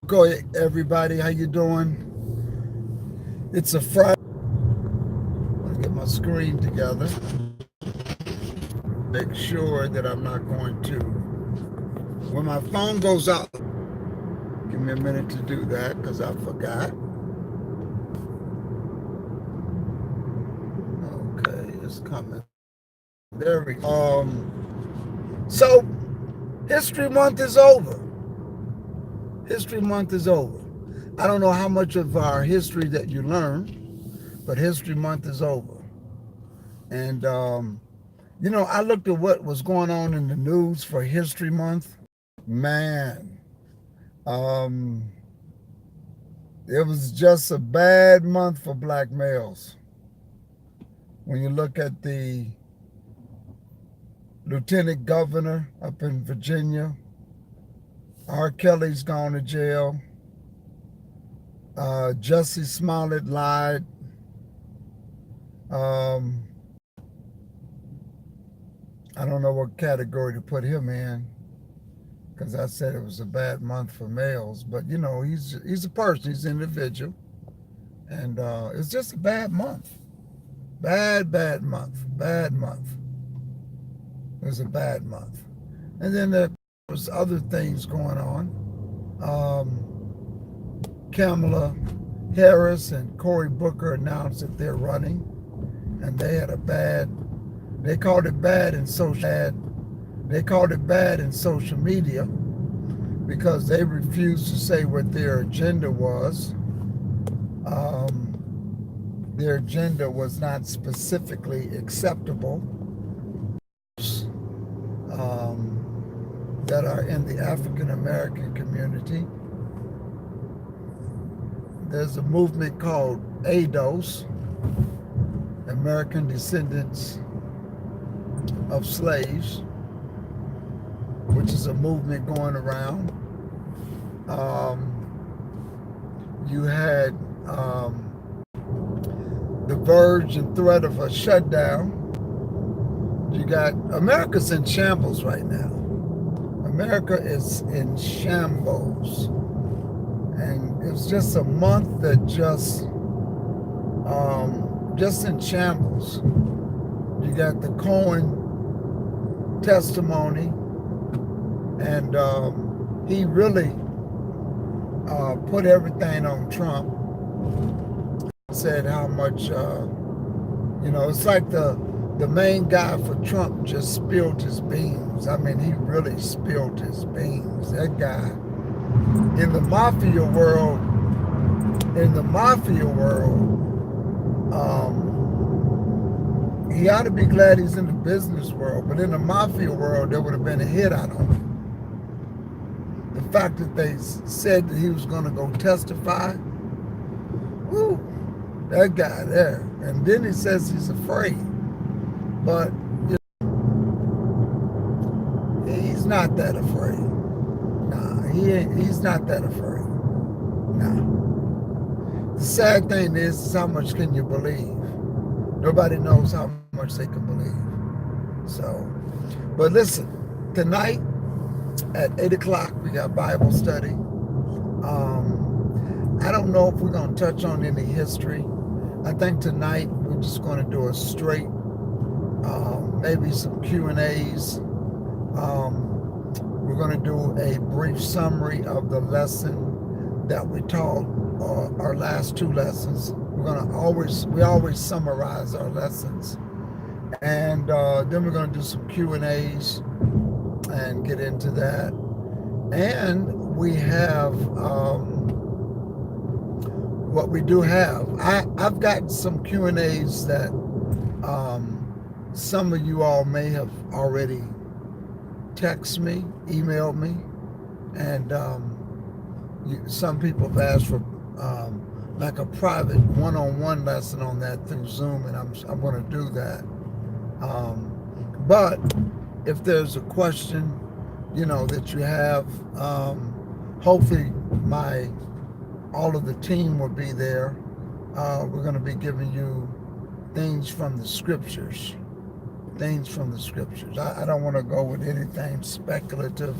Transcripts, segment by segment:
Go ahead, everybody. How you doing? It's a Friday. Let me get my screen together. Make sure that I'm not going to. When my phone goes out, give me a minute to do that because I forgot. Okay, it's coming. There we go. So History Month is over. History Month is over. I don't know how much of our history that you learned, but History Month is over. And I looked at what was going on in the news for History Month. Man, um, it was just a bad month for black males. When you look at the lieutenant governor up in Virginia, R. Kelly's gone to jail. Jussie Smollett lied. Um, I don't know what category to put him in because I said it was a bad month for males. But he's a person, he's an individual, and it's just a bad month. Bad month. Bad month. It was a bad month. And then there was other things going on. Kamala Harris and Cory Booker announced that they're running, and they called it bad in social media because they refused to say what their agenda was. Their agenda was not specifically acceptable that are in the African American community. There's a movement called ADOS, American Descendants of Slaves, which is a movement going around. You had the verge and threat of a shutdown. You got America's in shambles right now. America is in shambles. And it's just a month that just in shambles. You got the Cohen testimony, and he really put everything on Trump. Said how much, it's like the main guy for Trump just spilled his beans. I mean, he really spilled his beans. That guy in the mafia world, he ought to be glad he's in the business world, but in the mafia world, there would have been a hit on him. The fact that they said that he was going to go testify, whoo, that guy there. And then he says he's afraid. But he's not that afraid. Nah, he's not that afraid. Nah. The sad thing is how much can you believe? Nobody knows how much they can believe. So, but listen, tonight at 8 o'clock, we got Bible study. I don't know if we're going to touch on any history. I think tonight we're just going to do a straight, maybe some Q&As. We're going to do a brief summary of the lesson that we taught, our last two lessons. We always summarize our lessons. And then we're going to do some Q&As and get into that. And we have what we do have. I've gotten some Q&As that some of you all may have already texted me, emailed me, and some people have asked for like a private one-on-one lesson on that through Zoom, and I'm going to do that. But if there's a question, that you have, hopefully all of the team will be there. We're going to be giving you things from the scriptures. I don't want to go with anything speculative.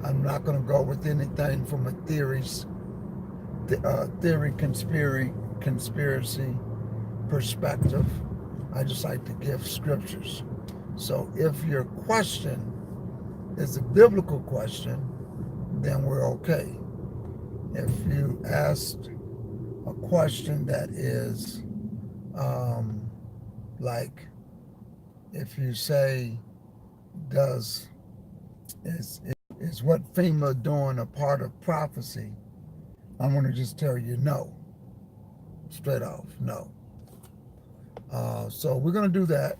I'm not going to go with anything from a theory conspiracy perspective. I just like to give scriptures. So if your question is a biblical question, then we're okay. If you asked a question that is like, if you say, does is what FEMA doing a part of prophecy? I'm going to just tell you no, straight off, no. So we're going to do that.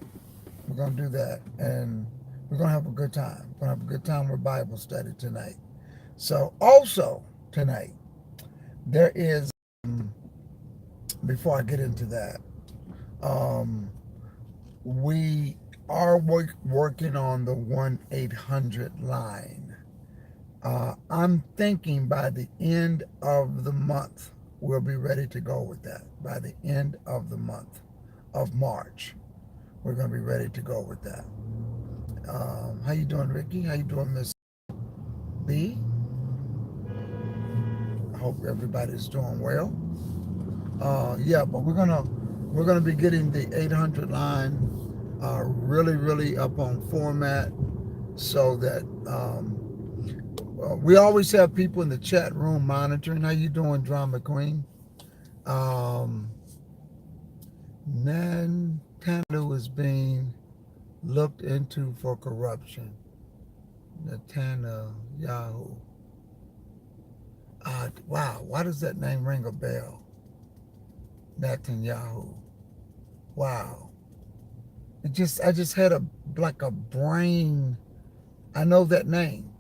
We're going to do that, and we're going to have a good time. We're going to have a good time with Bible study tonight. So also tonight, there is, before I get into that, we are working on the 1-800 line. I'm thinking by the end of the month, we'll be ready to go with that. By the end of the month of March, we're going to be ready to go with that. How you doing, Ricky? How you doing, Miss B? I hope everybody's doing well. Yeah, but we're gonna be getting the 800 line really up on format, so that we always have people in the chat room monitoring. How you doing, Drama Queen? Netanyahu is being looked into for corruption. Netanyahu. Wow, why does that name ring a bell? Netanyahu. Wow. I just had a brain. I know that name.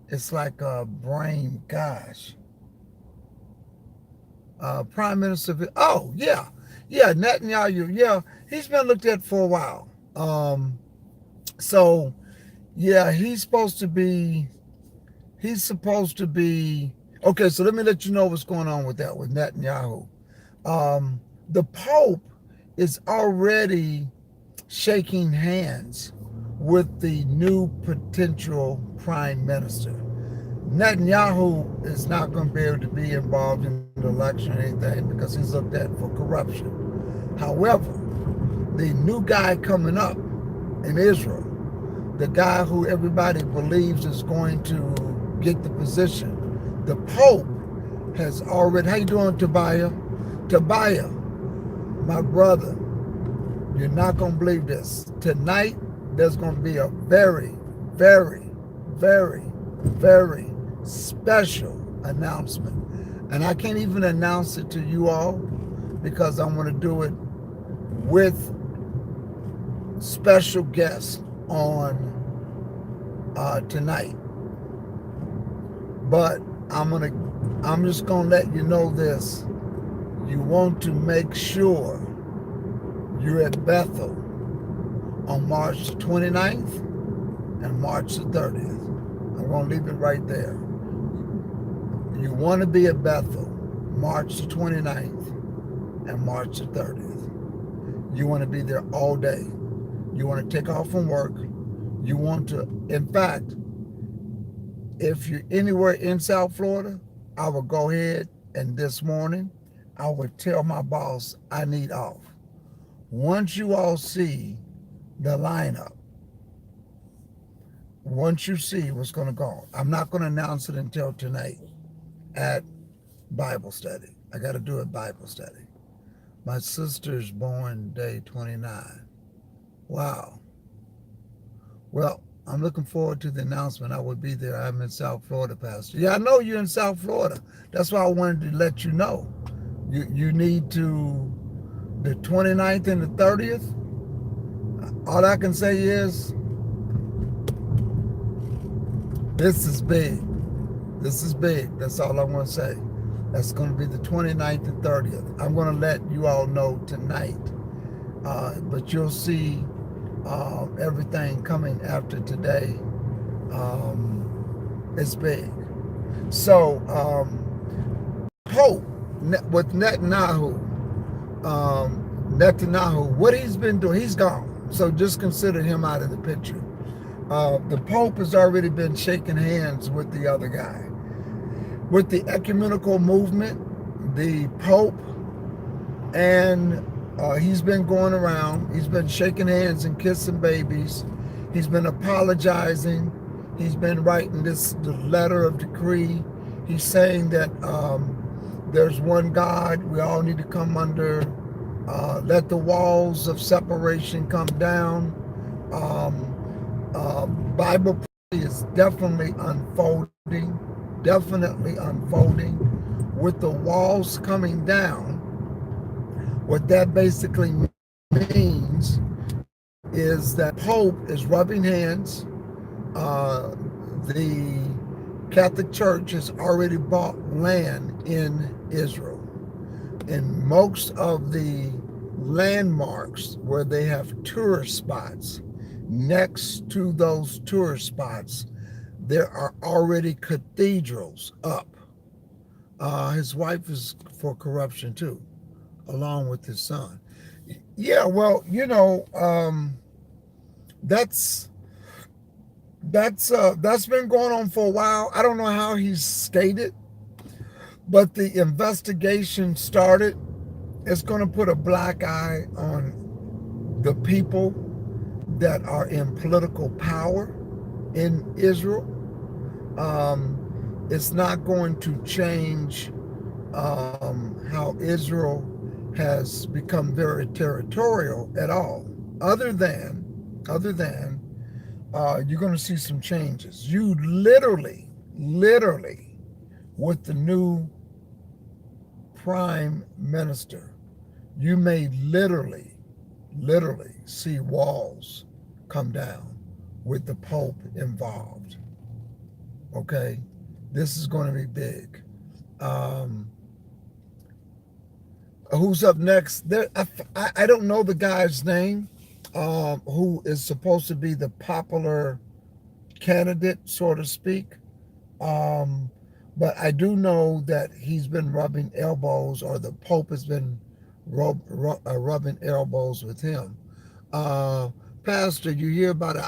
It's like a brain, gosh. Prime Minister, oh yeah. Yeah, Netanyahu, yeah, he's been looked at for a while. So yeah, he's supposed to be okay, so let me let you know what's going on with that, with Netanyahu. The Pope is already shaking hands with the new potential prime minister. Netanyahu is not going to be able to be involved in the election or anything because he's looked at for corruption. However, the new guy coming up in Israel, the guy who everybody believes is going to get the position, the Pope has already, how you doing, Tobiah? Tobiah, my brother, you're not going to believe this. Tonight, there's going to be a very special announcement. And I can't even announce it to you all because I'm going to do it with special guests on tonight. But I'm just going to let you know this. You want to make sure you're at Bethel on March the 29th and March the 30th. I'm going to leave it right there. You want to be at Bethel March the 29th and March the 30th. You want to be there all day. You want to take off from work. You want to, in fact, if you're anywhere in South Florida, I will go ahead and this morning, I would tell my boss I need off. Once you all see the lineup, once you see what's going to go on, I'm not going to announce it until tonight at Bible study. I got to do a Bible study. My sister's born day 29. Wow. Well, I'm looking forward to the announcement. I will be there. I'm in South Florida, Pastor. Yeah, I know you're in South Florida. That's why I wanted to let you know. You need to, the 29th and the 30th, all I can say is, this is big. This is big. That's all I want to say. That's going to be the 29th and 30th. I'm going to let you all know tonight. But you'll see everything coming after today. It's big. So, Pope, with Netanyahu, what he's been doing, he's gone. So just consider him out of the picture. The Pope has already been shaking hands with the other guy. With the ecumenical movement, the Pope, and he's been going around, he's been shaking hands and kissing babies, he's been apologizing, he's been writing the letter of decree. He's saying that there's one God, we all need to come under, let the walls of separation come down. Bible is definitely unfolding with the walls coming down. What that basically means is that Pope is rubbing hands. The Catholic Church has already bought land in Israel. And most of the landmarks where they have tourist spots, next to those tourist spots, there are already cathedrals up. His wife is for corruption too, along with his son. Yeah, well, that's been going on for a while. I don't know how he's stated, but the investigation started. It's going to put a black eye on the people that are in political power in Israel. It's not going to change how Israel has become very territorial at all. Other than you're going to see some changes. You literally, with the new prime minister, you may literally see walls come down with the Pope involved. Okay, this is going to be big. Who's up next? I don't know the guy's name, who is supposed to be the popular candidate, so to speak. But I do know that he's been rubbing elbows, or the Pope has been rubbing elbows with him. Pastor, you hear about an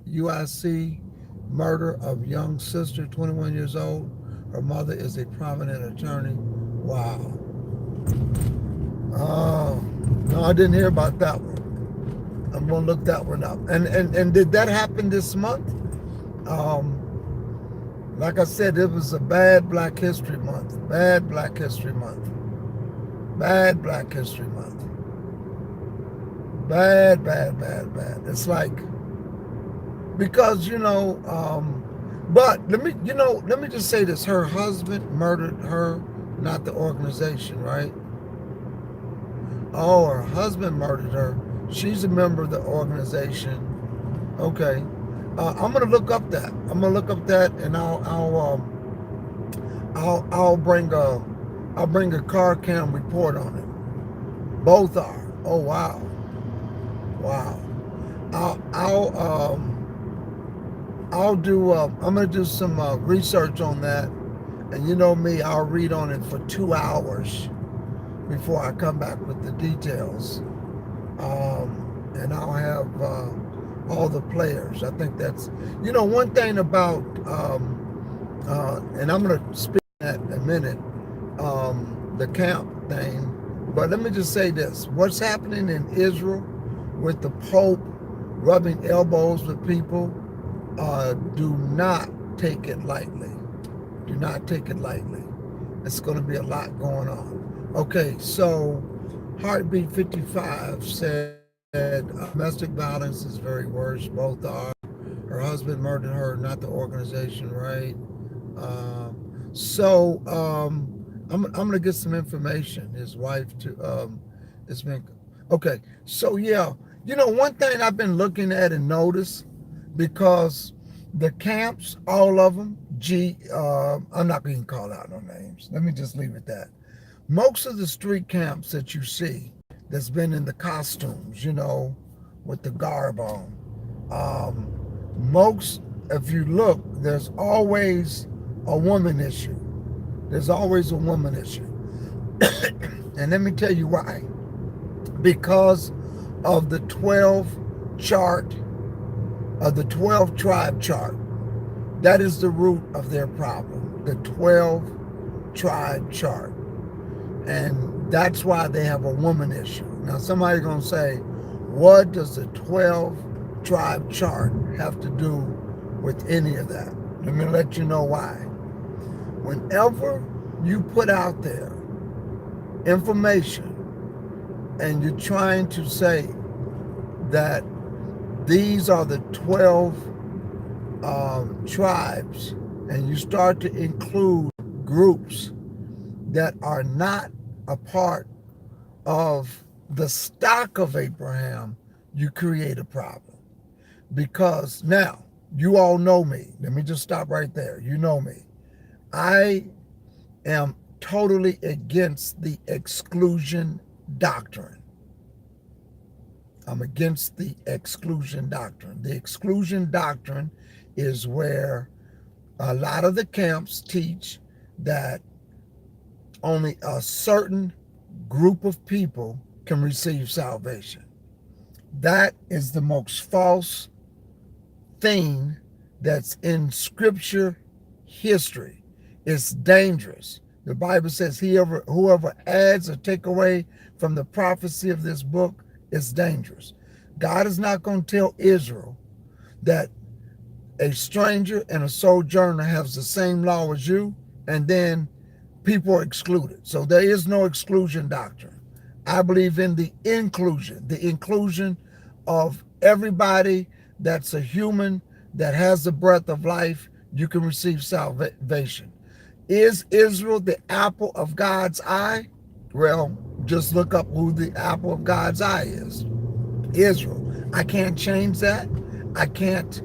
IUIC murder of young sister, 21 years old. Her mother is a prominent attorney. Wow. No, I didn't hear about that one. I'm gonna look that one up. And did that happen this month? Like I said, it was a bad Black History Month. Bad Black History Month. Bad Black History Month. Bad. It's like, because but let me just say this: her husband murdered her, not the organization, right? Oh, her husband murdered her. She's a member of the organization. Okay, I'm gonna look up that. And I'll bring a car cam report on it. Both are. Oh wow. I'll do. I'm gonna do some research on that, and you know me, I'll read on it for 2 hours before I come back with the details. And I'll have all the players. I think that's, one thing about, and I'm gonna speak that in a minute, the camp thing. But let me just say this: what's happening in Israel with the Pope rubbing elbows with people, do not take it lightly. Do not take it lightly. It's going to be a lot going on. Okay, so Heartbeat 55 said domestic violence is very worse. Both are. Her husband murdered her, not the organization, right? I'm going to get some information. His wife it's been okay. So yeah, one thing I've been looking at and noticed, because the camps, all of them, I'm not going to call out no names. Let me just leave it that. Most of the street camps that you see that's been in the costumes, with the garb on, most, if you look, there's always a woman issue. There's always a woman issue. And let me tell you why. Because of the 12 chart of the 12 tribe chart. That is the root of their problem, the 12 tribe chart. And that's why they have a woman issue. Now, somebody's going to say, what does the 12 tribe chart have to do with any of that? Let me let you know why. Whenever you put out there information and you're trying to say that these are the 12 tribes, and you start to include groups that are not a part of the stock of Abraham, you create a problem. Because now, you all know me. Let me just stop right there. You know me. I am totally against the exclusion doctrine. I'm against the exclusion doctrine. The exclusion doctrine is where a lot of the camps teach that only a certain group of people can receive salvation. That is the most false thing that's in scripture history. It's dangerous. The Bible says whoever adds or take away from the prophecy of this book is dangerous. God is not going to tell Israel that a stranger and a sojourner has the same law as you, and then people are excluded. So there is no exclusion doctrine. I believe in the inclusion of everybody that's a human that has the breath of life. You can receive salvation. Is Israel the apple of God's eye? Well, just look up who the apple of God's eye is. Israel. I can't change that. I can't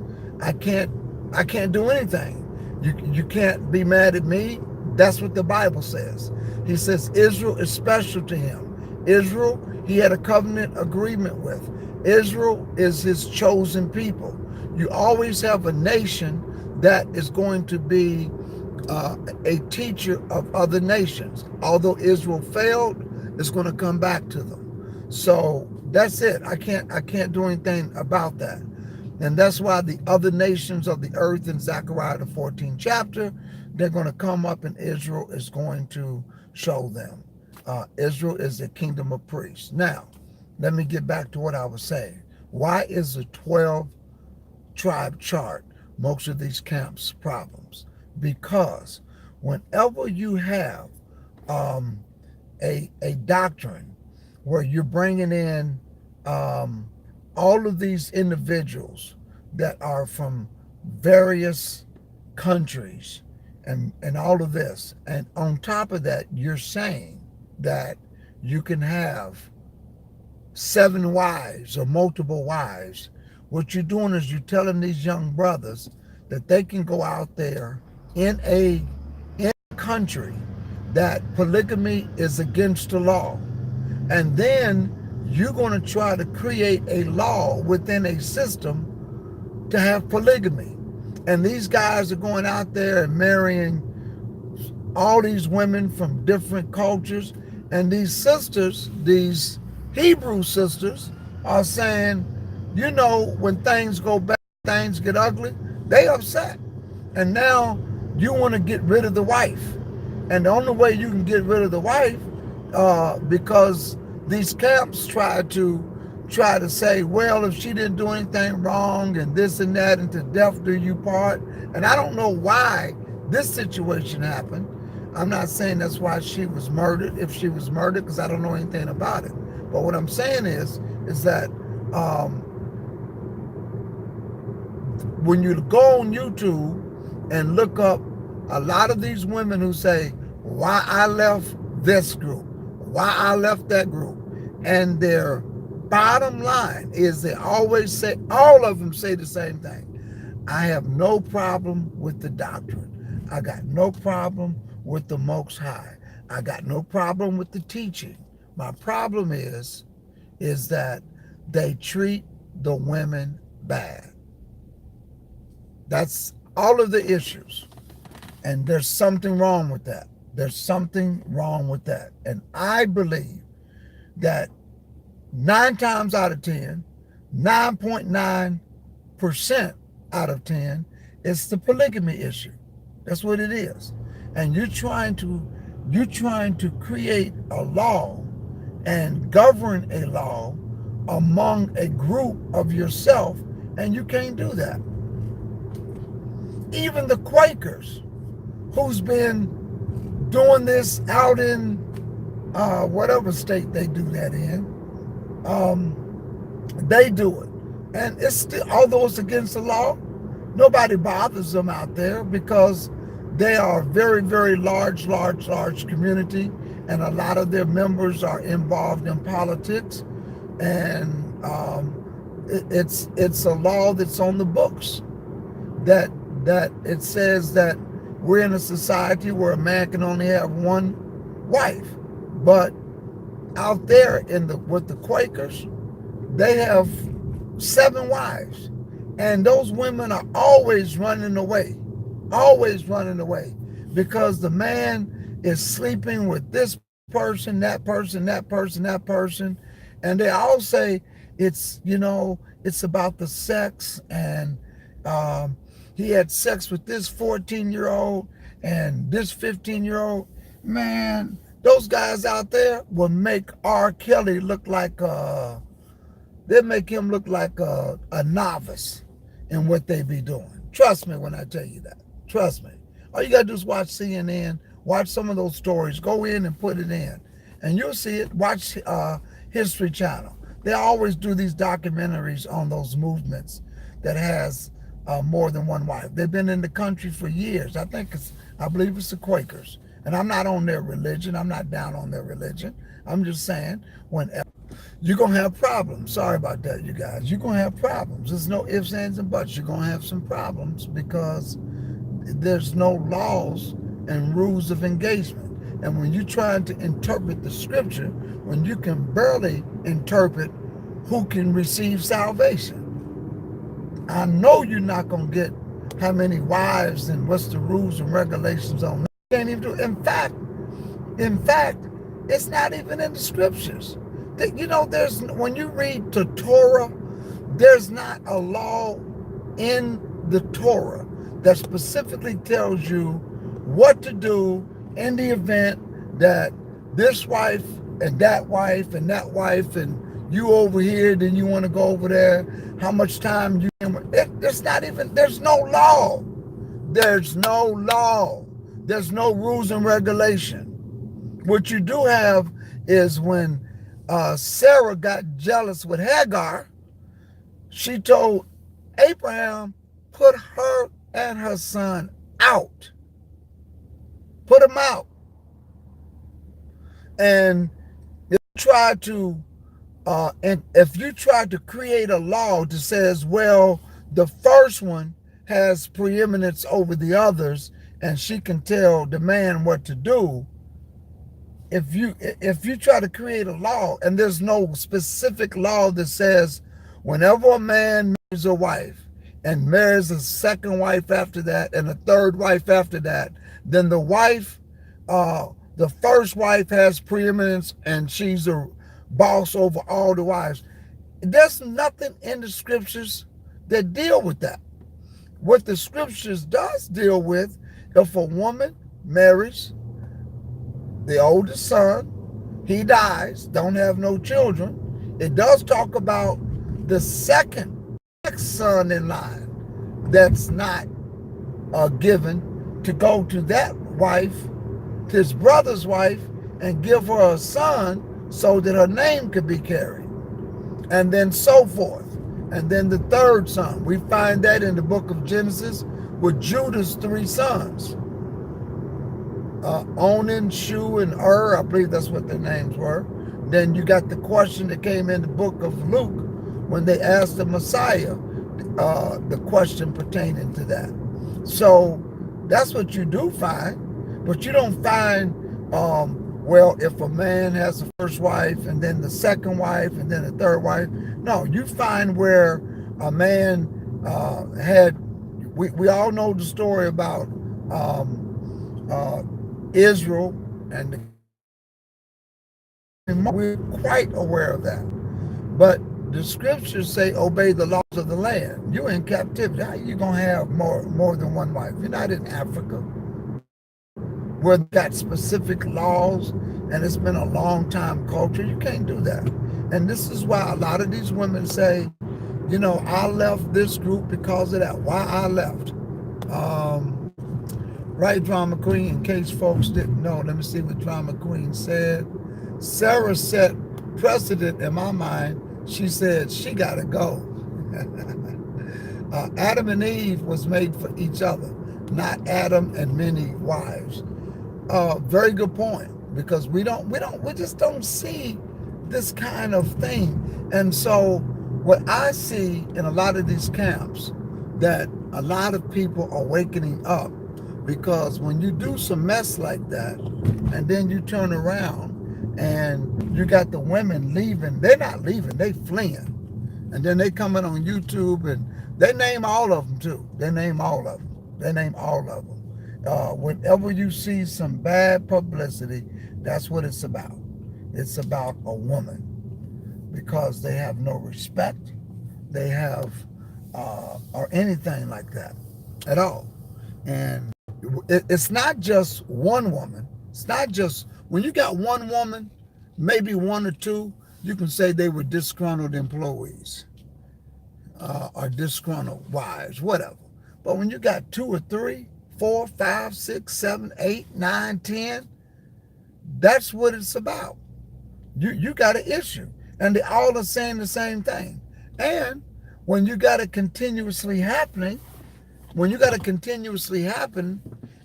do anything. You can't be mad at me. That's what the Bible says. He says Israel is special to him. Israel, he had a covenant agreement with. Israel is his chosen people. You always have a nation that is going to be a teacher of other nations. Although Israel failed, it's going to come back to them. So that's it. I can't do anything about that. And that's why the other nations of the earth in Zechariah the 14th chapter, they're going to come up and Israel is going to show them. Israel is the kingdom of priests. Now, let me get back to what I was saying. Why is the 12 tribe chart most of these camps' problems? Because whenever you have a doctrine where you're bringing in all of these individuals that are from various countries and all of this, and on top of that, you're saying that you can have 7 wives or multiple wives. What you're doing is you're telling these young brothers that they can go out there in a country that polygamy is against the law. And then you're going to try to create a law within a system to have polygamy. And these guys are going out there and marrying all these women from different cultures. And these sisters, these Hebrew sisters, are saying, you know, when things go bad, things get ugly, they upset. And now you want to get rid of the wife. And the only way you can get rid of the wife, because these camps try to say, well, if she didn't do anything wrong and this and that, and to death do you part. And I don't know why this situation happened. I'm not saying that's why she was murdered, if she was murdered, because I don't know anything about it. But what I'm saying is that when you go on YouTube and look up a lot of these women who say, why I left this group, why I left that group, and their bottom line is they always say, all of them say the same thing. I have no problem with the doctrine. I got no problem with the Most High. I got no problem with the teaching. My problem is that they treat the women bad. That's all of the issues. And there's something wrong with that. There's something wrong with that. And I believe that 9 times out of 10, 9.9 percent out of 10, it's the polygamy issue. That's what it is. And you're trying to create a law and govern a law among a group of yourself, and you can't do that. Even the Quakers, who's been doing this out in whatever state they do that in, they do it. And it's still, although it's against the law, nobody bothers them out there because they are a very, very large community, and a lot of their members are involved in politics. And it's a law that's on the books that it says that we're in a society where a man can only have one wife. But out there with the Quakers, they have 7 wives, and those women are always running away, because the man is sleeping with this person, that person, that person, that person, and they all say it's about the sex, and he had sex with this 14-year-old and this 15-year-old. Man, those guys out there will make R. Kelly look like they make him look like a novice in what they be doing. Trust me when I tell you that. Trust me. All you gotta do is watch CNN, watch some of those stories, go in and put it in, and you'll see it. Watch History Channel. They always do these documentaries on those movements that has more than one wife. They've been in the country for years. I believe it's the Quakers. And I'm not on their religion. I'm not down on their religion. I'm just saying, whenever you're going to have problems. Sorry about that, you guys. You're going to have problems. There's no ifs, ands, and buts. You're going to have some problems because there's no laws and rules of engagement. And when you're trying to interpret the scripture, when you can barely interpret who can receive salvation, I know you're not going to get how many wives and what's the rules and regulations on that. You can't even do it. In fact, it's not even in the scriptures. There's, when you read the Torah, there's not a law in the Torah that specifically tells you what to do in the event that this wife and that wife and that wife and you over here, then you want to go over there, how much time you there's no law. There's no law. There's no rules and regulation. What you do have is when Sarah got jealous with Hagar, she told Abraham, put her and her son out. Put them out. And if you try to create a law that says, well, the first one has preeminence over the others and she can tell the man what to do, if you try to create a law and there's no specific law that says whenever a man marries a wife and marries a second wife after that and a third wife after that, then the first wife has preeminence and she's a boss over all the wives. There's nothing in the scriptures that deal with that. What the scriptures does deal with, if a woman marries the oldest son, he dies, don't have no children, it does talk about the next son in line that's not given to go to that wife, his brother's wife, and give her a son so that her name could be carried, and then so forth. And then the third son, we find that in the book of Genesis with Judah's 3 sons, Onan, Shu, and I believe that's what their names were. Then you got the question that came in the book of Luke when they asked the Messiah the question pertaining to that. So that's what you do find, but you don't find, well, if a man has the first wife and then the second wife and then the third wife. No, you find where a man we all know the story about Israel, and we're quite aware of that. But the scriptures say obey the laws of the land. You're in captivity. How you gonna have more than one wife? You're not in Africa where they got specific laws and it's been a long time culture. You can't do that. And this is why a lot of these women say, you know, I left this group because of that. Why I left. Right, Drama Queen, in case folks didn't know, let me see what Drama Queen said. Sarah set precedent in my mind. She said she got to go. Adam and Eve was made for each other, not Adam and many wives. Very good point, because we just don't see this kind of thing. And so what I see in a lot of these camps, that a lot of people are wakening up, because when you do some mess like that and then you turn around and you got the women leaving, they're not leaving, they fleeing. And then they coming on YouTube and they name all of them too. They name all of them. They name all of them. Whenever you see some bad publicity, that's what it's about. It's about a woman, because they have no respect. They have, or anything like that at all. And it's not just one woman. It's not just, when you got one woman, maybe one or two, you can say they were disgruntled employees, or disgruntled wives, whatever. But when you got two or three, 4, 5, 6, 7, 8, 9, 10, that's what it's about. You got an issue. And they all are saying the same thing. And when you got it continuously happening,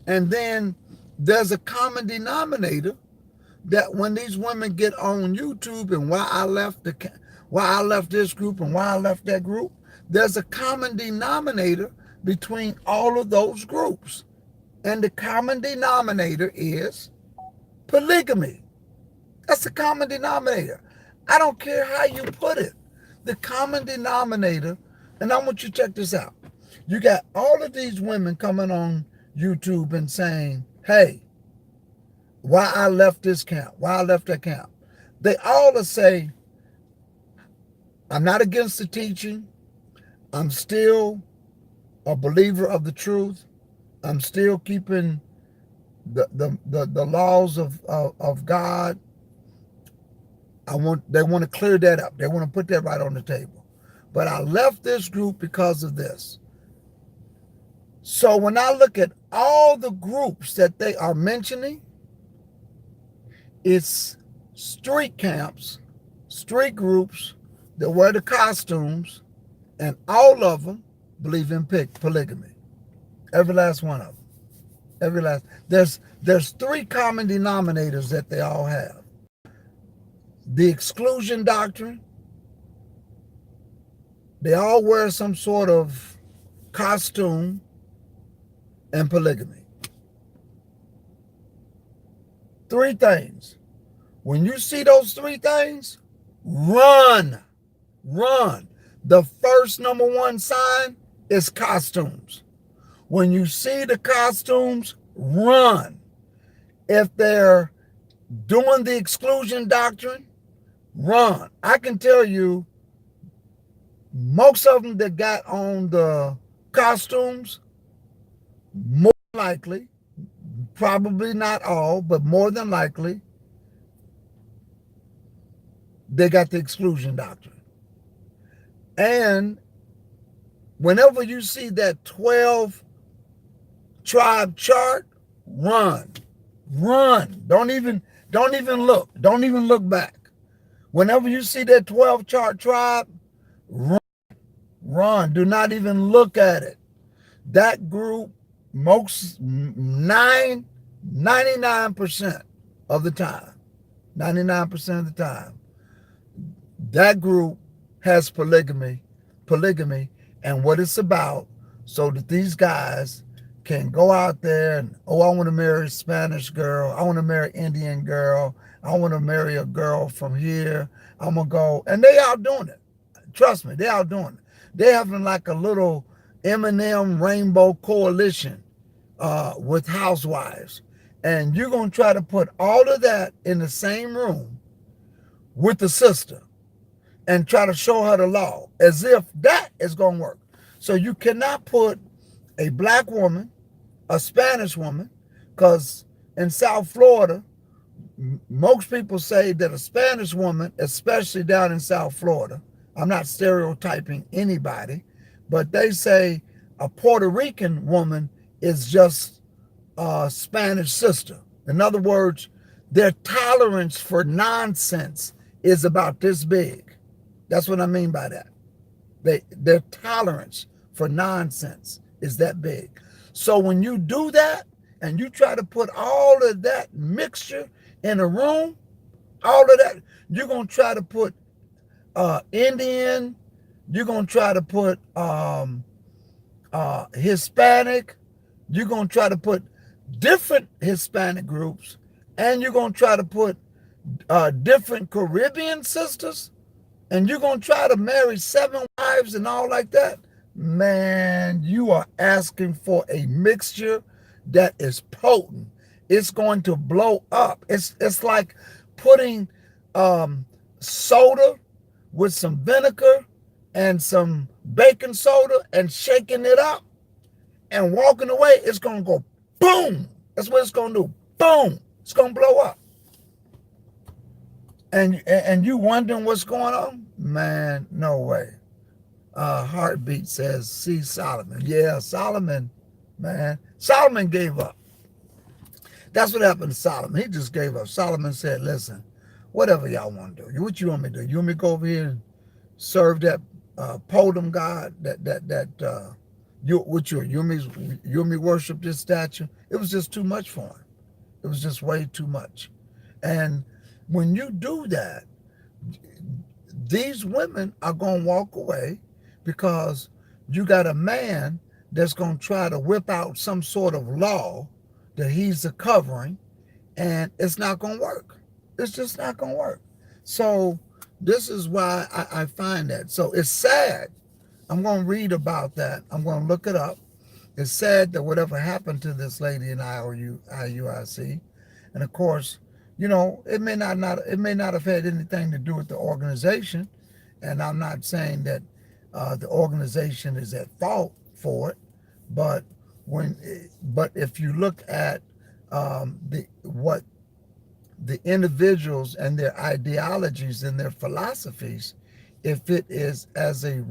and then there's a common denominator, that when these women get on YouTube and why I left this group and why I left that group, there's a common denominator between all of those groups. And the common denominator is polygamy. That's the common denominator. I don't care how you put it. The common denominator, and I want you to check this out. You got all of these women coming on YouTube and saying, hey, why I left this camp, why I left that camp. They all will say, I'm not against the teaching. I'm still a believer of the truth. I'm still keeping the laws of God. They want to clear that up. They want to put that right on the table. But I left this group because of this. So when I look at all the groups that they are mentioning, it's street camps, street groups that wear the costumes, and all of them believe in polygamy. Every last one of them. Every last. There's three common denominators that they all have. The exclusion doctrine. They all wear some sort of costume, and polygamy. Three things. When you see those three things, run. Run. The first number one sign is costumes. When you see the costumes, run. If they're doing the exclusion doctrine, run. I can tell you, most of them that got on the costumes, more likely, probably not all, but more than likely, they got the exclusion doctrine. And whenever you see that 12 tribe chart, run. Run. Don't even look. Don't even look back. Whenever you see that 12 chart tribe, run. Run. Do not even look at it. That group, 99% of the time, 99% of the time, that group has polygamy, and what it's about, so that these guys can go out there and, oh, I want to marry a Spanish girl, I want to marry an Indian girl, I want to marry a girl from here, I'm going to go, and they out doing it. Trust me, they out doing it. They're having like a little Eminem Rainbow Coalition with housewives. And you're going to try to put all of that in the same room with the sister. and try to show her the law as if that is going to work. So you cannot put a black woman, a Spanish woman, because in South Florida, most people say that a Spanish woman, especially down in South Florida, I'm not stereotyping anybody, but they say a Puerto Rican woman is just a Spanish sister. In other words, their tolerance for nonsense is about this big. That's what I mean by that. Their tolerance for nonsense is that big. So when you do that and you try to put all of that mixture in a room, all of that, you're going to try to put Indian, you're going to try to put Hispanic, you're going to try to put different Hispanic groups, and you're going to try to put different Caribbean sisters, and you're going to try to marry 7 wives and all like that. Man, you are asking for a mixture that is potent. It's going to blow up. It's like putting soda with some vinegar and some baking soda and shaking it up and walking away. It's going to go boom. That's what it's going to do. Boom. It's going to blow up. And you wondering what's going on? Man, no way. Heartbeat says, see Solomon. Yeah, Solomon, man. Solomon gave up. That's what happened to Solomon. He just gave up. Solomon said, listen, whatever y'all want to do. What you want me to do? You want me to go over here and serve that Podum god? You want me worship this statue? It was just too much for him. It was just way too much. And when you do that, these women are going to walk away because you got a man that's going to try to whip out some sort of law that he's a covering, and it's not going to work. It's just not going to work. So this is why I find that. So it's sad. I'm going to read about that. I'm going to look it up. It's sad that whatever happened to this lady in IUIC. And of course, it may not have had anything to do with the organization. And I'm not saying that the organization is at fault for it, but if you look at what the individuals and their ideologies and their philosophies, if it is as a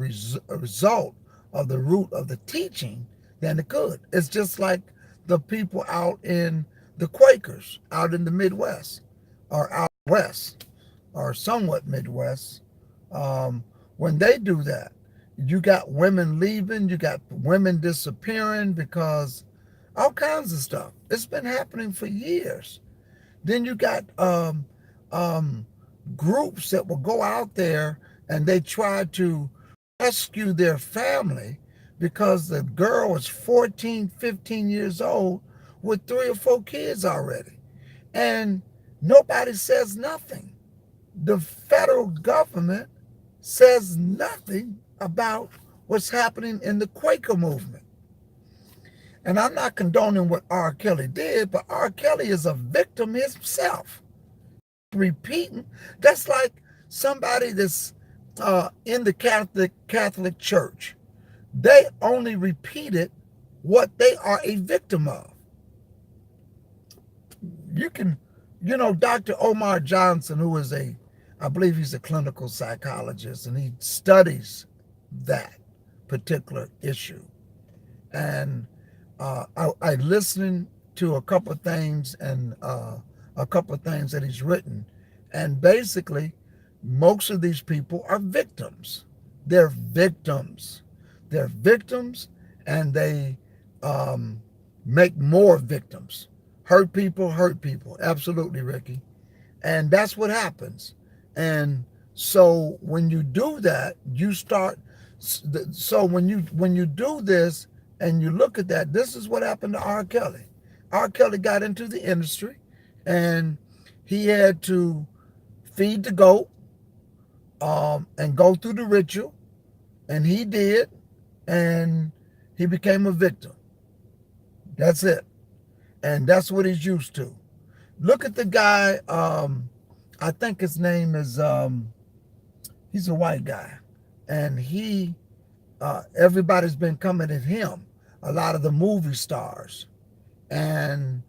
result of the root of the teaching, then it could. It's just like the people out in the Quakers, out in the Midwest, or out west, or somewhat Midwest, when they do that, you got women leaving, you got women disappearing because all kinds of stuff. It's been happening for years. Then you got groups that will go out there and they try to rescue their family because the girl is 14, 15 years old with 3 or 4 kids already. And nobody says nothing. The federal government says nothing about what's happening in the Quaker movement. And I'm not condoning what R. Kelly did, but R. Kelly is a victim himself. Repeating, that's like somebody that's in the Catholic Church. They only repeated what they are a victim of. You can, Dr. Omar Johnson, who is I believe he's a clinical psychologist, and he studies that particular issue. And I listened to a couple of things that he's written. And basically, most of these people are victims. They're victims. They're victims, and they make more victims. Hurt people. Absolutely, Ricky. And that's what happens. And so when you do that, you start. So when you do this and you look at that, this is what happened to R. Kelly. R. Kelly got into the industry, and he had to feed the goat and go through the ritual, and he did, and he became a victim. That's it. And that's what he's used to. Look at the guy, I think his name is He's a white guy. And everybody's been coming at him, a lot of the movie stars. And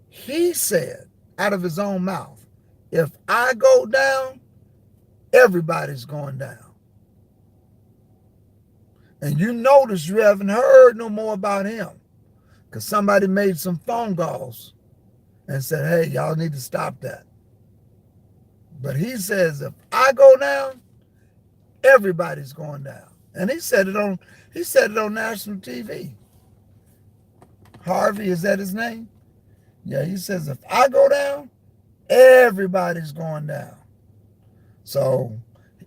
he said out of his own mouth, if I go down, everybody's going down. And you notice you haven't heard no more about him because somebody made some phone calls and said, hey, y'all need to stop that. But he says, if I go down, everybody's going down. And he said it on national TV. Harvey, is that his name? Yeah, he says, if I go down, everybody's going down. So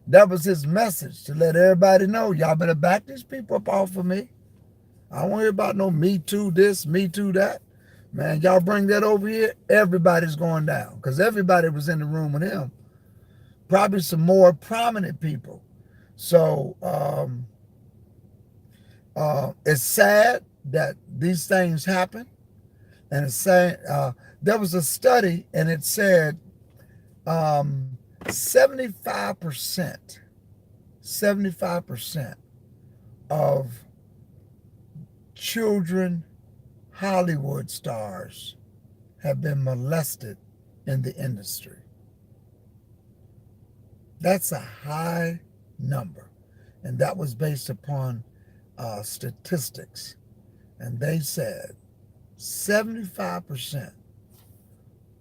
that was his message to let everybody know, y'all better back these people up off of me. I don't want to hear about no Me Too this, Me Too that. Man, y'all bring that over here, everybody's going down. Because everybody was in the room with him. Probably some more prominent people. So it's sad that these things happen. And it's saying, there was a study and it said 75% of children Hollywood stars have been molested in the industry. That's a high number. And that was based upon statistics. And they said 75%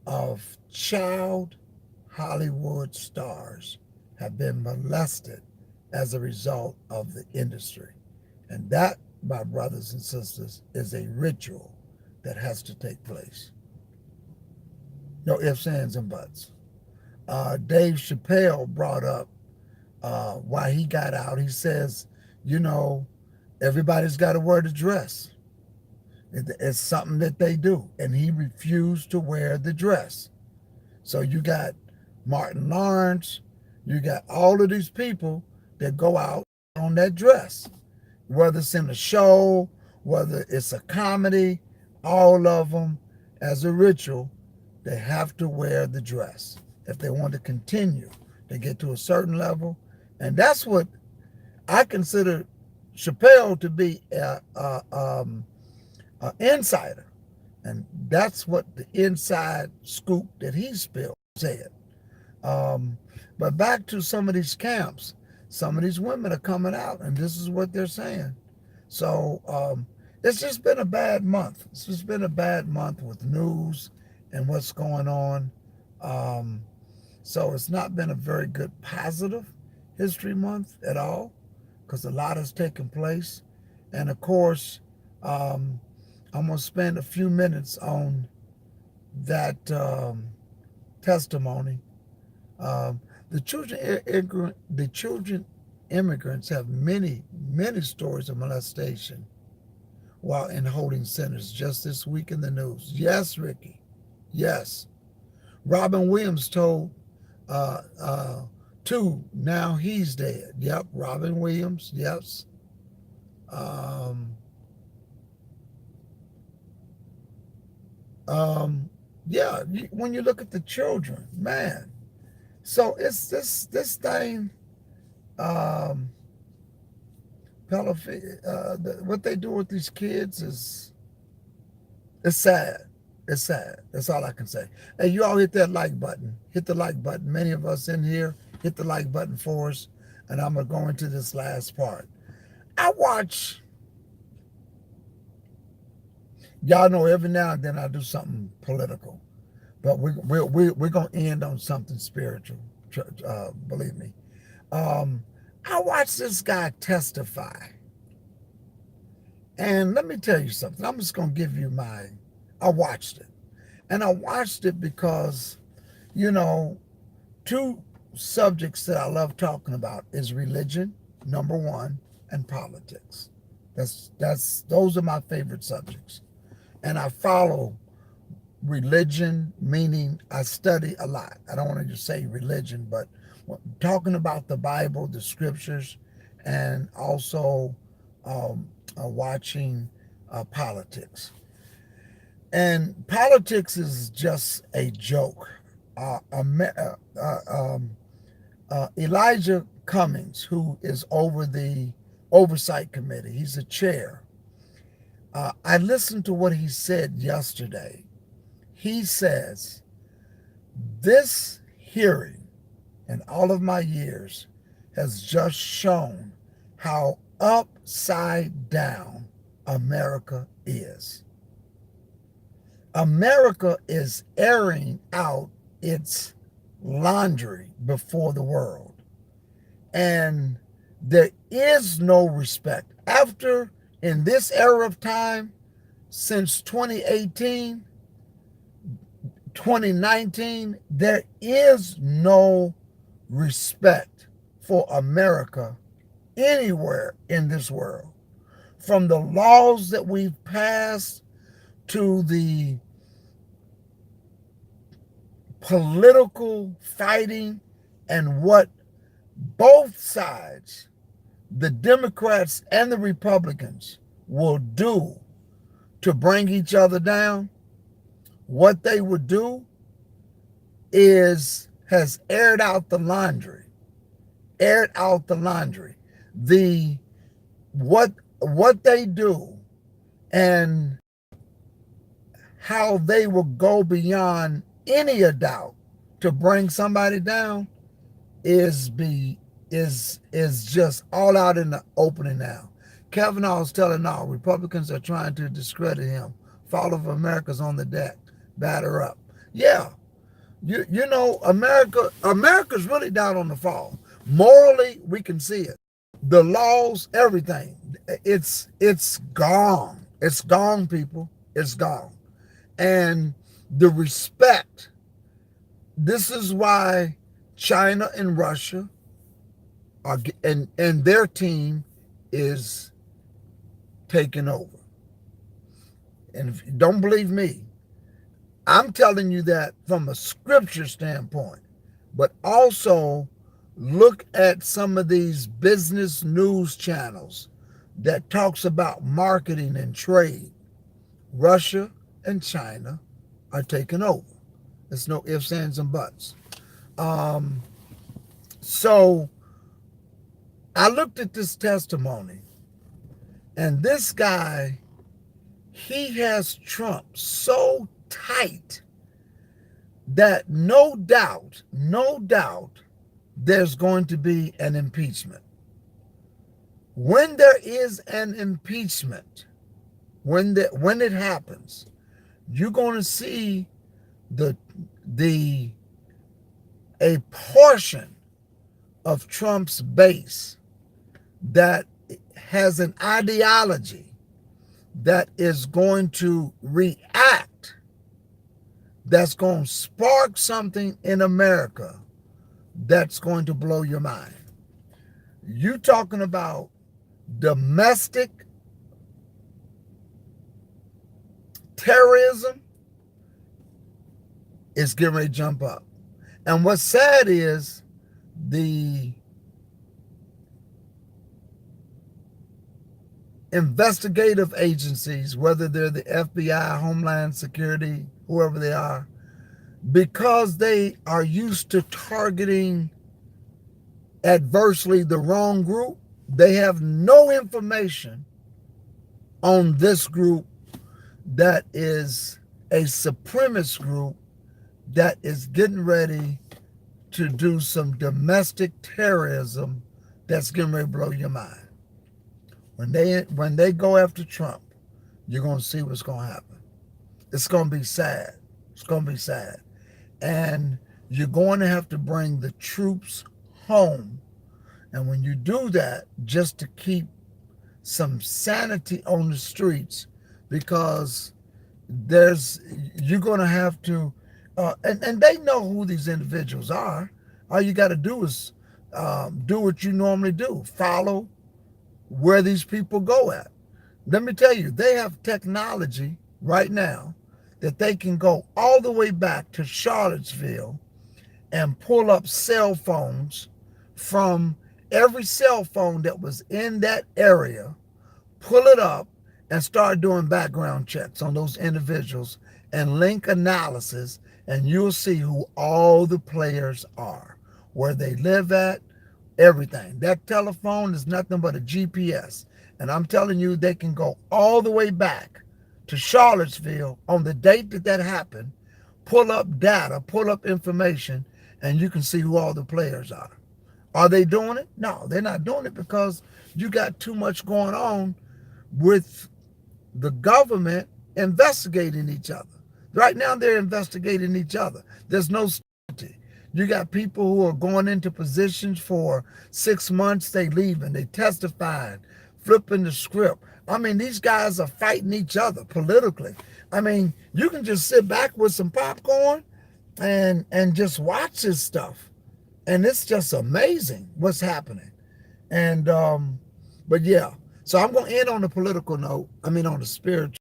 of child Hollywood stars have been molested as a result of the industry. And that, my brothers and sisters, is a ritual that has to take place. No ifs, ands, and buts. Dave Chappelle brought up why he got out. He says, everybody's got to wear the dress. It's something that they do. And he refused to wear the dress. So you got Martin Lawrence, you got all of these people that go out on that dress. Whether it's in a show, whether it's a comedy, all of them, as a ritual, they have to wear the dress if they want to continue to get to a certain level. And that's what I consider Chappelle to be an insider. And that's what the inside scoop that he spilled said. But back to some of these camps, some of these women are coming out, and this is what they're saying. So it's just been a bad month. It's just been a bad month with news and what's going on. So it's not been a very good positive History Month at all, because a lot has taken place. And of course, I'm going to spend a few minutes on that testimony. The children immigrants have many stories of molestation while in holding centers just this week in the news. Yes, Ricky. Yes. Robin Williams told two, now he's dead. Yep, Robin Williams, yes. Yeah, when you look at the children, man. So it's this thing, what they do with these kids it's sad. It's sad. That's all I can say. Hey, you all hit that like button. Hit the like button. Many of us in here, hit the like button for us. And I'm going to go into this last part. Y'all know every now and then I do something political. But we're going to end on something spiritual. Believe me. I watched this guy testify. And let me tell you something. I'm just going to give you I watched it. And I watched it because, two subjects that I love talking about is religion, number one, and politics. Those are my favorite subjects. And I follow religion, meaning I study a lot. I don't want to just say religion, but talking about the Bible, the scriptures, and also watching politics. And politics is just a joke. Elijah Cummings, who is over the oversight committee. He's the chair. I listened to what he said yesterday. He says, this hearing in all of my years has just shown how upside down America is. America is airing out its laundry before the world. And there is no respect. After, in this era of time, since 2018, 2019, there is no respect for America anywhere in this world. From the laws that we've passed to the political fighting and what both sides, the Democrats and the Republicans, will do to bring each other down, what they would do has aired out the laundry. Aired out the laundry. What they do and how they will go beyond any doubt to bring somebody down is just all out in the opening now. Kavanaugh was telling all Republicans are trying to discredit him. Fall of America's on the deck. Batter up. Yeah, you know, America's really down on the fall. Morally, we can see it. The laws, everything. It's gone. It's gone, people. It's gone. And the respect. This is why China and Russia are, and their team is taking over. And if you don't believe me, I'm telling you that from a scripture standpoint, but also look at some of these business news channels that talks about marketing and trade. Russia and China are taking over. There's no ifs, ands, and buts. So I looked at this testimony, and this guy, he has Trump so tight that no doubt, there's going to be an impeachment. When there is an impeachment, when it happens, you're going to see a portion of Trump's base that has an ideology that is going to react, that's going to spark something in America that's going to blow your mind. You talking about domestic terrorism is getting ready to jump up. And what's sad is the investigative agencies, whether they're the FBI, Homeland Security, whoever they are, because they are used to targeting adversely the wrong group, they have no information on this group that is a supremacist group that is getting ready to do some domestic terrorism that's getting ready to blow your mind. When they go after Trump, you're going to see what's going to happen. It's going to be sad. It's going to be sad. And you're going to have to bring the troops home. And when you do that, just to keep some sanity on the streets, because you're going to have to, and they know who these individuals are. All you got to do is do what you normally do. Follow where these people go at. Let me tell you, they have technology right now that they can go all the way back to Charlottesville and pull up cell phones from every cell phone that was in that area, pull it up and start doing background checks on those individuals and link analysis, and you'll see who all the players are, where they live at, everything. That telephone is nothing but a GPS. And I'm telling you, they can go all the way back to Charlottesville on the date that that happened, pull up data, pull up information, and you can see who all the players are. Are they doing it? No, they're not doing it because you got too much going on with the government investigating each other. Right now, they're investigating each other. There's no certainty. You got people who are going into positions for 6 months, they leaving, they testifying, flipping the script. I mean, these guys are fighting each other politically. I mean, you can just sit back with some popcorn and just watch this stuff. And it's just amazing what's happening. And but yeah, so I'm gonna end on the political note, on the spiritual.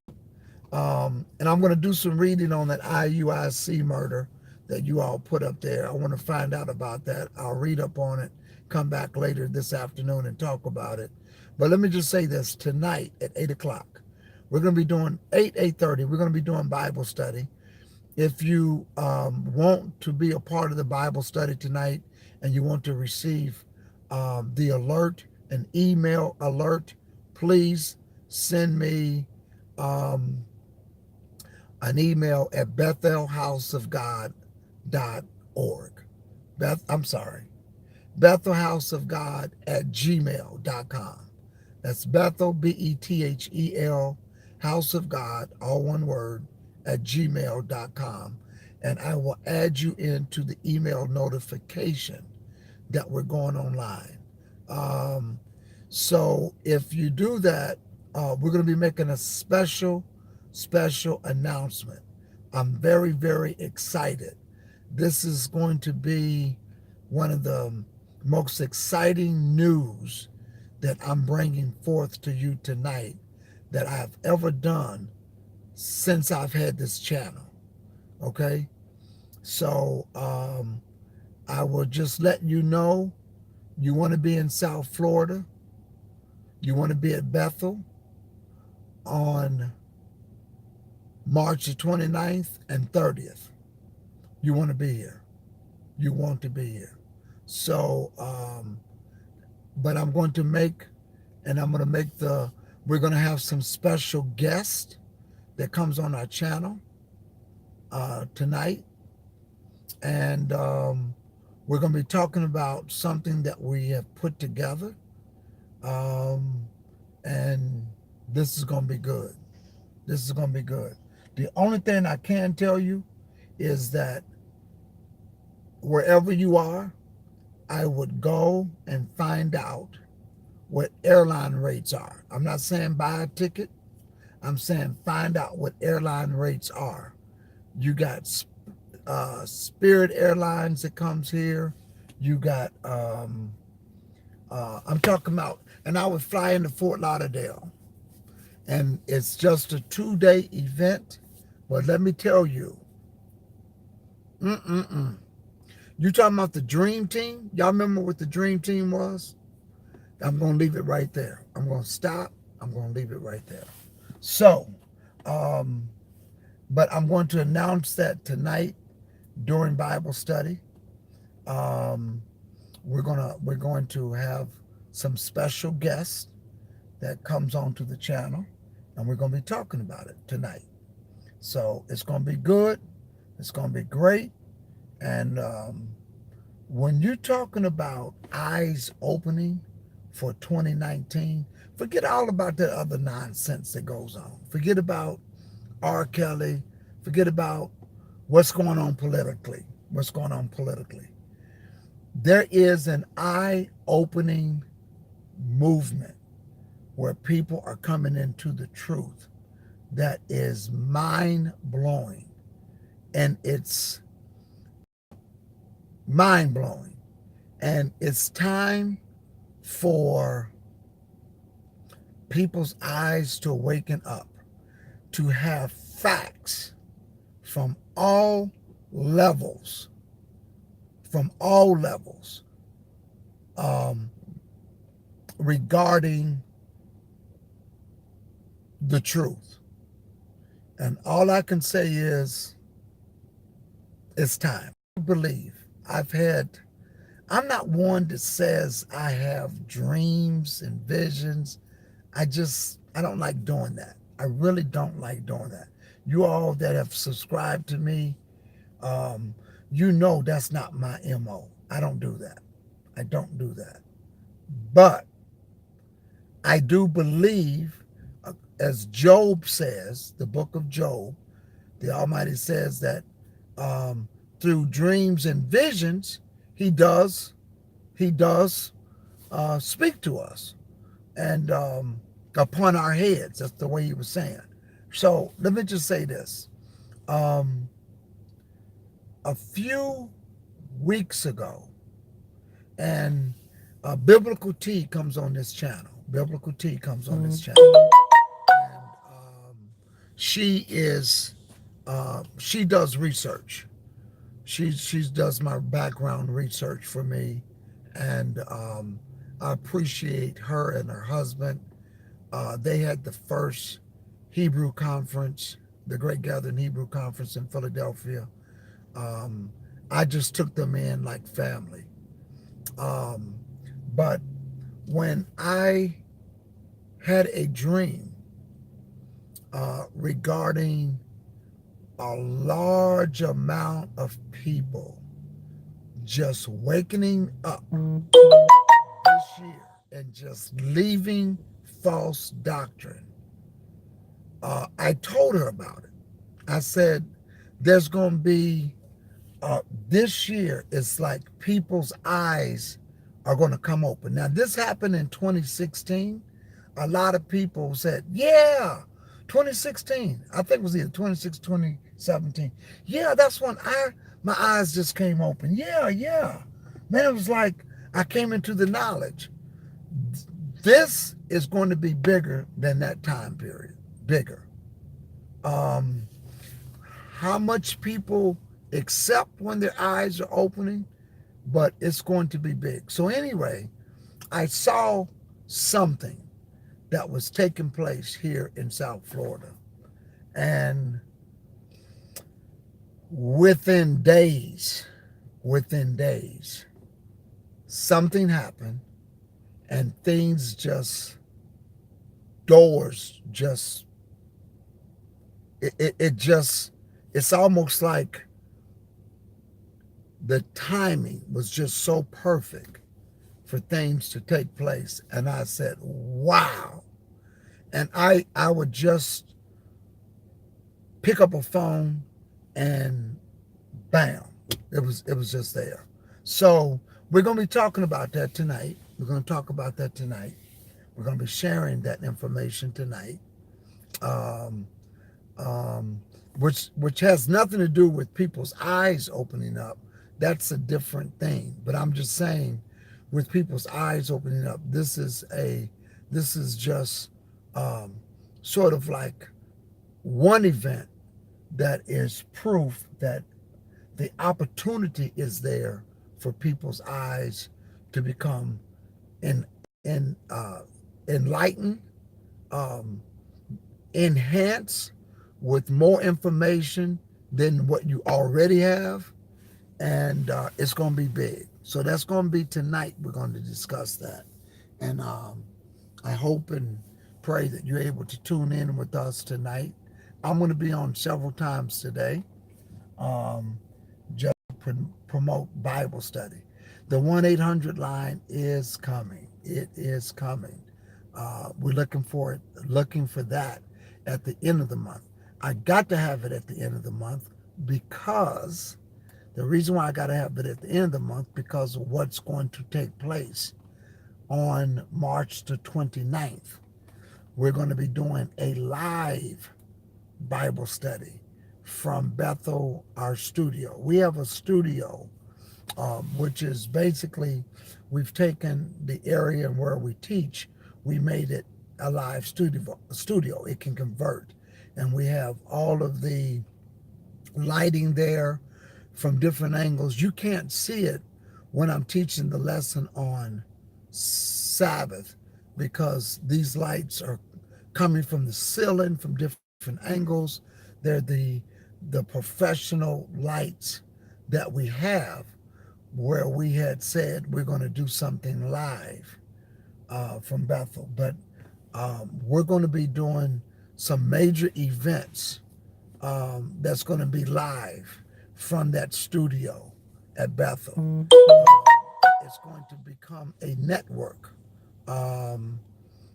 And I'm going to do some reading on that IUIC murder that you all put up there. I want to find out about that. I'll read up on it, come back later this afternoon and talk about it. But let me just say this, tonight at 8 o'clock, we're going to be doing 8:30. We're going to be doing Bible study. If you want to be a part of the Bible study tonight and you want to receive the alert, an email alert, please send me an email at bethelhouseofgod.org. bethelhouseofgod@gmail.com. That's Bethel, Bethel, House of God, all one word, at gmail.com. And I will add you into the email notification that we're going online. So if you do that, we're going to be making a special announcement. I'm very, very excited. This is going to be one of the most exciting news that I'm bringing forth to you tonight that I've ever done since I've had this channel. Okay? So I will just let you know, you want to be in South Florida, you want to be at Bethel on March the 29th and 30th. You want to be here. You want to be here. So, but I'm going to we're going to have some special guest that comes on our channel tonight. And we're going to be talking about something that we have put together. And this is going to be good. This is going to be good. The only thing I can tell you is that wherever you are, I would go and find out what airline rates are. I'm not saying buy a ticket. I'm saying find out what airline rates are. You got Spirit Airlines that comes here. You got, I'm talking about, and I would fly into Fort Lauderdale. And it's just a 2-day event. But let me tell you, you talking about the Dream Team? Y'all remember what the Dream Team was? I'm going to leave it right there. I'm going to stop. I'm going to leave it right there. So, but I'm going to announce that tonight during Bible study. We're going to have some special guests that comes onto the channel, and we're going to be talking about it tonight. So it's going to be good. It's going to be great. And when you're talking about eyes opening for 2019, forget all about that other nonsense that goes on. Forget about R. Kelly. Forget about what's going on politically. There is an eye-opening movement where people are coming into the truth that is mind-blowing. And it's mind-blowing. And it's time for people's eyes to awaken up, to have facts from all levels, regarding the truth. And all I can say is, it's time. I believe I've had I'm not one that says I have dreams and visions. I don't like doing that. I really don't like doing that. You all that have subscribed to me, um, you know that's not my MO. I don't do that. I don't do that. But I do believe, as Job says, the book of Job, the Almighty says that um, through dreams and visions, He does He does speak to us and upon our heads. That's the way He was saying. So let me just say this: um, a few weeks ago, and Biblical Tea comes on this channel. Biblical Tea comes on this channel, and she does research. She does my background research for me, and I appreciate her and her husband. They had the first Hebrew conference, the Great Gathering Hebrew Conference in Philadelphia. Um, I just took them in like family. Um, but when I had a dream regarding a large amount of people just wakening up this year and just leaving false doctrine, I told her about it. I said, there's going to be, this year, it's like people's eyes are going to come open. Now, this happened in 2016. A lot of people said, yeah, 2016. I think it was either 2016, 2017. Yeah, that's when my eyes just came open. Yeah, yeah. Man, it was like I came into the knowledge. This is going to be bigger than that time period. Bigger. Um, how much people accept when their eyes are opening, but it's going to be big. So anyway, I saw something that was taking place here in South Florida. And within days, something happened and things just, doors just, it just, it's almost like the timing was just so perfect for things to take place. And I said, wow. And I would just pick up a phone and bam, it was just there. So we're going to be talking about that tonight. We're going to talk about that tonight. We're going to be sharing that information tonight, um, which has nothing to do with people's eyes opening up. That's a different thing. But I'm just saying, with people's eyes opening up, this is just um, sort of like one event that is proof that the opportunity is there for people's eyes to become in, enlightened, um, enhanced with more information than what you already have, and it's going to be big. So that's going to be tonight. We're going to discuss that, and I hope and pray that you're able to tune in with us tonight. I'm going to be on several times today. Um, just promote Bible study. The 1-800 line is coming. It is coming. We're looking for that at the end of the month. I got to have it at the end of the month because the reason why I got to have it at the end of the month, because of what's going to take place on March the 29th. We're going to be doing a live Bible study from Bethel, our studio. We have a studio, which is basically, we've taken the area where we teach, we made it a live studio. It can convert. And we have all of the lighting there from different angles. You can't see it when I'm teaching the lesson on Sabbath because these lights are coming from the ceiling from different angles. They're the professional lights that we have where we had said we're going to do something live from Bethel, but we're going to be doing some major events that's going to be live from that studio at Bethel. It's going to become a network. Um,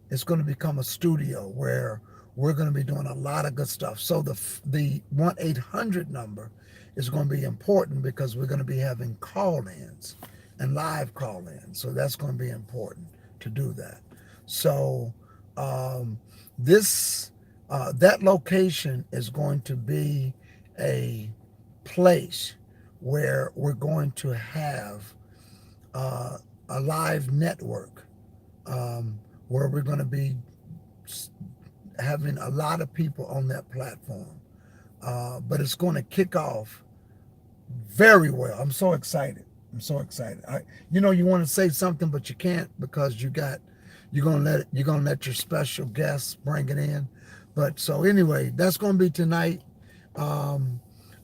it's going to become a studio where we're going to be doing a lot of good stuff. So the 1-800 number is going to be important because we're going to be having call-ins and live call-ins. So that's going to be important to do that. So this that location is going to be a place where we're going to have a live network where we're going to be having a lot of people on that platform. But it's going to kick off very well. I'm so excited. I'm so excited. You want to say something, but you can't because you're gonna let your special guests bring it in. But so anyway, that's gonna be tonight. Um,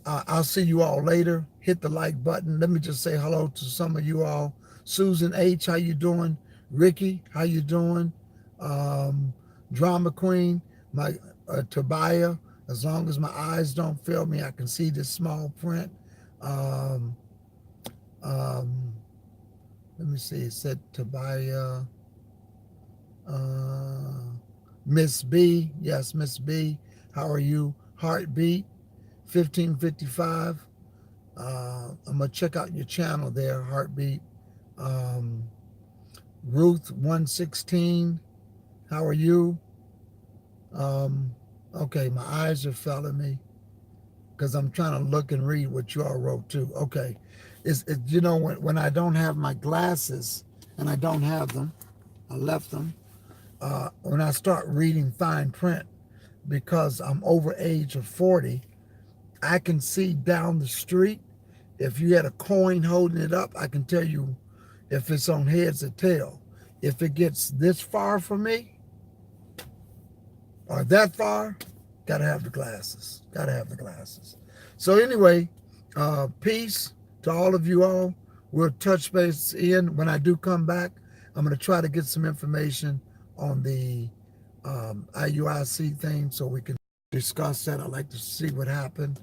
I'll see you all later. Hit the like button. Let me just say hello to some of you all. Susan H, how you doing? Ricky, how you doing? Um, Drama Queen, my Tobiah. As long as my eyes don't fail me, I can see this small print. Um, um, Let me see. It said Tobiah. Uh, Miss B, yes, Miss B. How are you? Heartbeat, 1555. I'm gonna check out your channel there, Heartbeat. Um, Ruth 116. How are you? Okay, my eyes are failing me because I'm trying to look and read what you all wrote too. Okay, when I don't have my glasses and I don't have them, I left them. When I start reading fine print, because I'm over age of 40, I can see down the street. If you had a coin holding it up, I can tell you if it's on heads or tail. If it gets this far from me or that far, gotta have the glasses. Gotta have the glasses. So anyway, peace to all of you all. We'll touch base in when I do come back. I'm gonna try to get some information on the IUIC thing so we can discuss that. I'd like to see what happened.